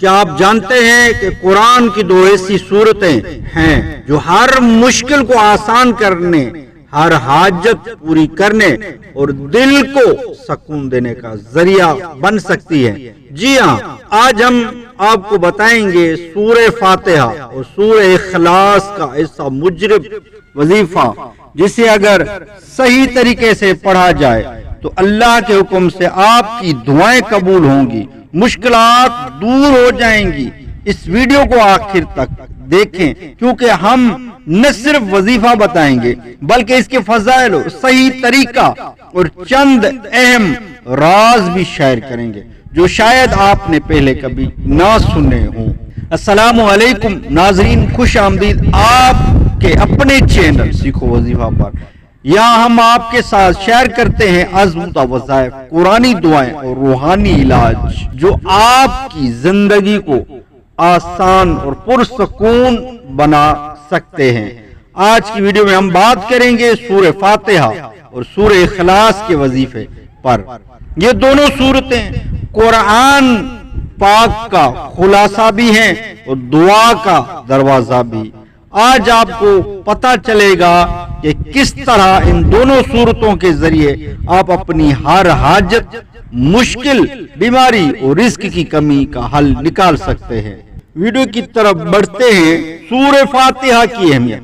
کیا آپ جانتے ہیں کہ قرآن کی دو ایسی صورتیں ہیں جو ہر مشکل کو آسان کرنے، ہر حاجت پوری کرنے اور دل کو سکون دینے کا ذریعہ بن سکتی ہے؟ جی ہاں، آج ہم آپ کو بتائیں گے سورہ فاتحہ اور سورہ اخلاص کا ایسا مجرب وظیفہ جسے اگر صحیح طریقے سے پڑھا جائے تو اللہ کے حکم سے آپ کی دعائیں قبول ہوں گی، مشکلات دور ہو جائیں گی۔ اس ویڈیو کو آخر تک دیکھیں کیونکہ ہم نہ صرف وظیفہ بتائیں گے بلکہ اس کے فضائل، صحیح طریقہ اور چند اہم راز بھی شیئر کریں گے جو شاید آپ نے پہلے کبھی نہ سنے ہوں۔ السلام علیکم ناظرین، خوش آمدید آپ کے اپنے چینل سیکھو وظیفہ پر۔ یہاں ہم آپ کے ساتھ شیئر کرتے ہیں آزمودہ وظائف، قرآنی دعائیں اور روحانی علاج جو آپ کی زندگی کو آسان اور پرسکون بنا سکتے ہیں۔ آج کی ویڈیو میں ہم بات کریں گے سورہ فاتحہ اور سورہ اخلاص کے وظیفے پر۔ یہ دونوں صورتیں قرآن پاک کا خلاصہ بھی ہیں اور دعا کا دروازہ بھی۔ آج آپ کو پتہ چلے گا کہ کس طرح ان دونوں صورتوں کے ذریعے آپ اپنی ہر حاجت، مشکل، بیماری اور رزق کی کمی کا حل نکال سکتے ہیں۔ ویڈیو کی طرف بڑھتے ہیں۔ سورہ فاتحہ کی اہمیت۔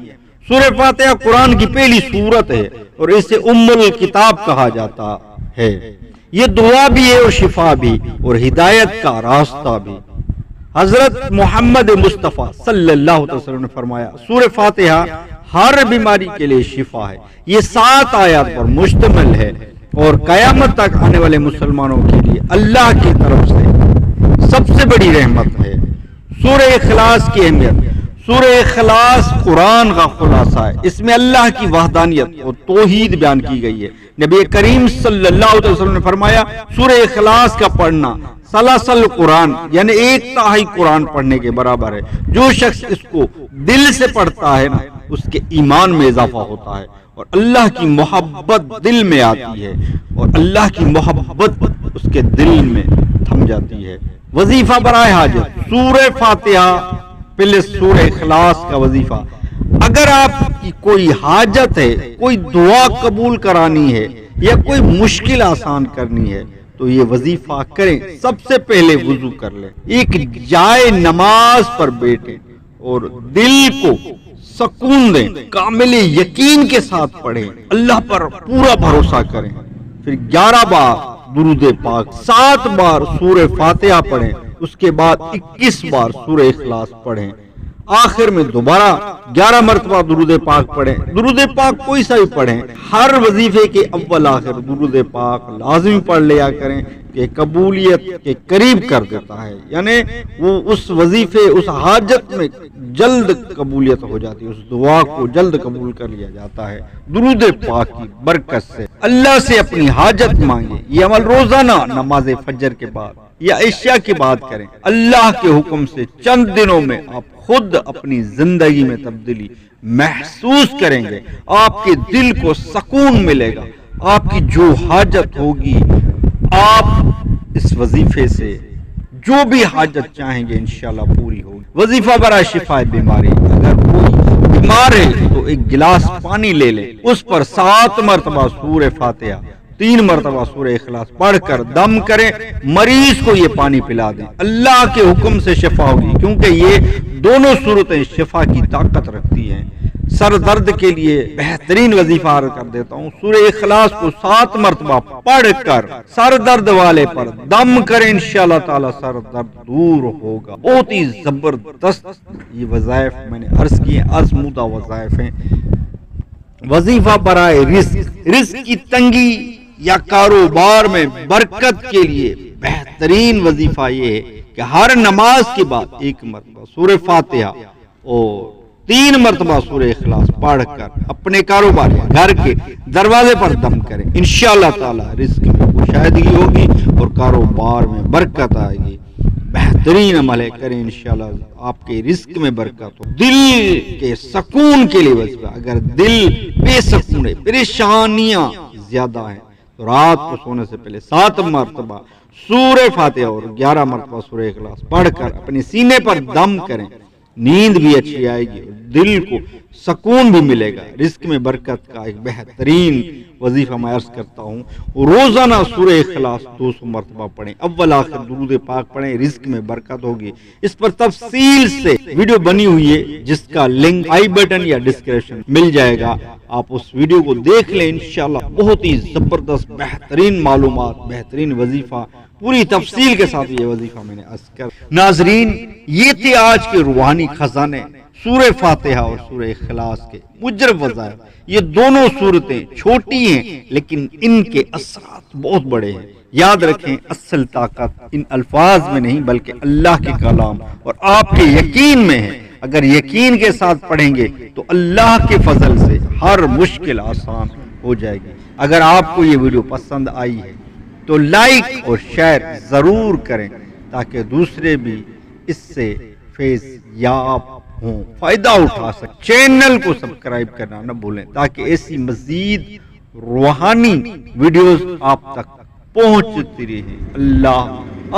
سورہ فاتحہ قرآن کی پہلی سورت ہے اور اسے ام الکتاب کہا جاتا ہے۔ یہ دعا بھی ہے اور شفا بھی اور ہدایت کا راستہ بھی۔ حضرت محمد مصطفیٰ صلی اللہ علیہ وسلم نے فرمایا سورہ فاتحہ ہر بیماری کے لیے شفا ہے۔ یہ 7 آیات پر مشتمل ہے اور قیامت تک آنے والے مسلمانوں کے لیے اللہ کی طرف سے سب سے بڑی رحمت ہے۔ سورہ اخلاص کی اہمیت۔ سورہ اخلاص قرآن کا خلاصہ ہے۔ اس میں اللہ کی وحدانیت اور توحید بیان کی گئی ہے۔ نبی کریم صلی اللہ علیہ وسلم نے فرمایا سورہ اخلاص کا پڑھنا سلاسل قرآن یعنی 1/3 قرآن پڑھنے کے برابر ہے۔ جو شخص اس کو دل سے پڑھتا ہے نا اس کے ایمان میں اضافہ ہوتا ہے اور اللہ کی محبت دل میں آتی ہے اور اللہ کی محبت اس کے دل میں تھم جاتی ہے۔ وظیفہ برائے حاجت۔ سورہ فاتحہ پہلے سورہ اخلاص کا وظیفہ۔ اگر آپ کی کوئی حاجت ہے، کوئی دعا قبول کرانی ہے یا کوئی مشکل آسان کرنی ہے تو یہ وظیفہ کریں۔ سب سے پہلے وضو کر لیں، ایک جائے نماز پر بیٹھیں اور دل کو سکون دیں، کامل یقین کے ساتھ پڑھیں، اللہ پر پورا بھروسہ کریں۔ پھر 11 بار درود پاک، 7 بار سورہ فاتحہ پڑھیں، اس کے بعد 21 بار سورہ اخلاص پڑھیں، آخر میں دوبارہ 11 مرتبہ درود پاک پڑھیں۔ درود پاک کوئی سا بھی پڑھیں، ہر وظیفے کے اول آخر درود پاک لازمی پڑھ لیا کریں کہ قبولیت کے قریب کر دیتا ہے، یعنی وہ اس وظیفے، اس حاجت میں جلد قبولیت ہو جاتی ہے، اس دعا کو جلد قبول کر لیا جاتا ہے درود پاک کی برکت سے۔ اللہ سے اپنی حاجت مانگیں۔ یہ عمل روزانہ نماز فجر کے بعد یا عشاء کے بعد کریں۔ اللہ کے حکم سے چند دنوں میں آپ خود اپنی زندگی میں تبدیلی محسوس کریں گے۔ آپ کے دل کو سکون ملے گا۔ آپ کی جو حاجت ہوگی آپ اس وظیفے سے جو بھی حاجت چاہیں گے انشاءاللہ پوری ہوگی۔ وظیفہ برائے شفا بیماری۔ اگر کوئی بیمار ہے تو ایک گلاس پانی لے لیں، اس پر 7 مرتبہ سورہ فاتحہ، 3 مرتبہ سورہ اخلاص پڑھ کر دم کریں، مریض کو یہ پانی پلا دیں۔ اللہ کے حکم سے شفا ہوگی کیونکہ یہ دونوں صورتیں شفا کی طاقت رکھتی ہیں۔ سر درد کے لیے بہترین وظیفہ عرض کر دیتا ہوں، سورہ اخلاص کو 7 مرتبہ پڑھ کر سر درد والے پر دم کریں، انشاءاللہ تعالی سر درد دور ہوگا۔ بہت ہی زبردست یہ وظائف میں نے عرض کیے، آزمودہ وظائف ہیں۔ وظیفہ برائے رزق۔ رزق کی تنگی یا کاروبار میں برکت کے لیے بہترین وظیفہ یہ ہے کہ ہر نماز کے بعد 1 مرتبہ سورہ فاتحہ اور 3 مرتبہ سورہ اخلاص پڑھ کر اپنے کاروبار یا گھر کے دروازے پر دم کریں، انشاءاللہ تعالی رزق میں کشادگی ہوگی اور کاروبار میں برکت آئے گی۔ بہترین عمل ہے، کریں انشاءاللہ آپ کے رزق میں برکت ہو۔ دل کے سکون کے لیے وظیفہ۔ اگر دل بے سکون ہے، پریشانیاں زیادہ ہیں تو رات کو سونے سے پہلے 7 مرتبہ سورہ فاتحہ اور 11 مرتبہ سورہ اخلاص پڑھ کر اپنے سینے پر دم کریں، نیند بھی اچھی آئے گی، دل کو سکون بھی ملے گا، رزق میں برکت کا ایک بہترین وظیفہ میں عرض کرتا ہوں۔ روزانہ سورہ اخلاص 200 مرتبہ پڑھیں، اول آخر درود پاک پڑھیں، رزق میں برکت ہوگی۔ اس پر تفصیل سے ویڈیو بنی ہوئی ہے جس کا لنک آئی بٹن یا ڈسکرپشن مل جائے گا، آپ اس ویڈیو کو دیکھ لیں، انشاءاللہ بہت ہی زبردست بہترین معلومات، بہترین وظیفہ، پوری تفصیل کے ساتھ یہ وظیفہ میں نے عرض کر۔ ناظرین، یہ تھے آج کے روحانی خزانے سورہ فاتحہ اور سورہ اخلاص کے مجرب وظائف۔ یہ دونوں صورتیں چھوٹی ہیں لیکن ان کے اثرات بہت بڑے ہیں۔ یاد رکھیں، اصل طاقت ان الفاظ میں نہیں بلکہ اللہ کے کلام اور آپ کے یقین میں ہے۔ اگر یقین کے ساتھ پڑھیں گے تو اللہ کے فضل سے ہر مشکل آسان ہو جائے گی۔ اگر آپ کو یہ ویڈیو پسند آئی ہے تو لائک اور شیئر ضرور کریں تاکہ دوسرے بھی اس سے فیض یاب ہوں، فائدہ اٹھا سکیں۔ چینل کو سبسکرائب کرنا نہ بھولیں تاکہ ایسی مزید روحانی ویڈیوز آپ تک پہنچتی رہیں۔ اللہ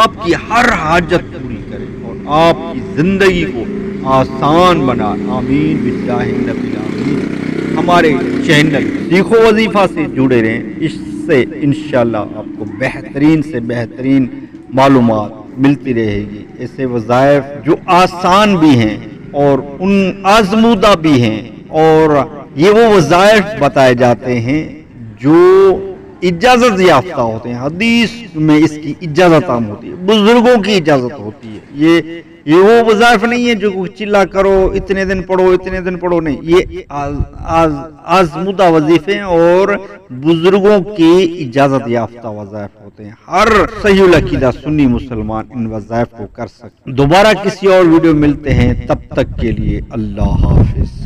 آپ کی ہر حاجت پوری کرے اور آپ کی زندگی کو آسان بنا، آمین باللہ النبی العظیم۔ ہمارے چینل سیکھو وظیفہ سے جڑے رہیں، اس سے انشاءاللہ آپ کو بہترین سے بہترین معلومات ملتی رہے گی، ایسے وظائف جو آسان بھی ہیں اور ان آزمودہ بھی ہیں، اور یہ وہ وظائف بتائے جاتے ہیں جو اجازت یافتہ ہوتے ہیں۔ حدیث میں اس کی اجازت عام ہوتی ہے، بزرگوں کی اجازت ہوتی ہے۔ یہ وہ وظائف نہیں ہے جو چلا کرو، اتنے دن پڑھو، اتنے دن پڑھو، نہیں، یہ آزمودہ وظیفے اور بزرگوں کی اجازت یافتہ وظائف ہوتے ہیں۔ ہر صحیح العقیدہ سنی مسلمان ان وظائف کو کر سکتے۔ دوبارہ کسی اور ویڈیو ملتے ہیں، تب تک کے لیے اللہ حافظ۔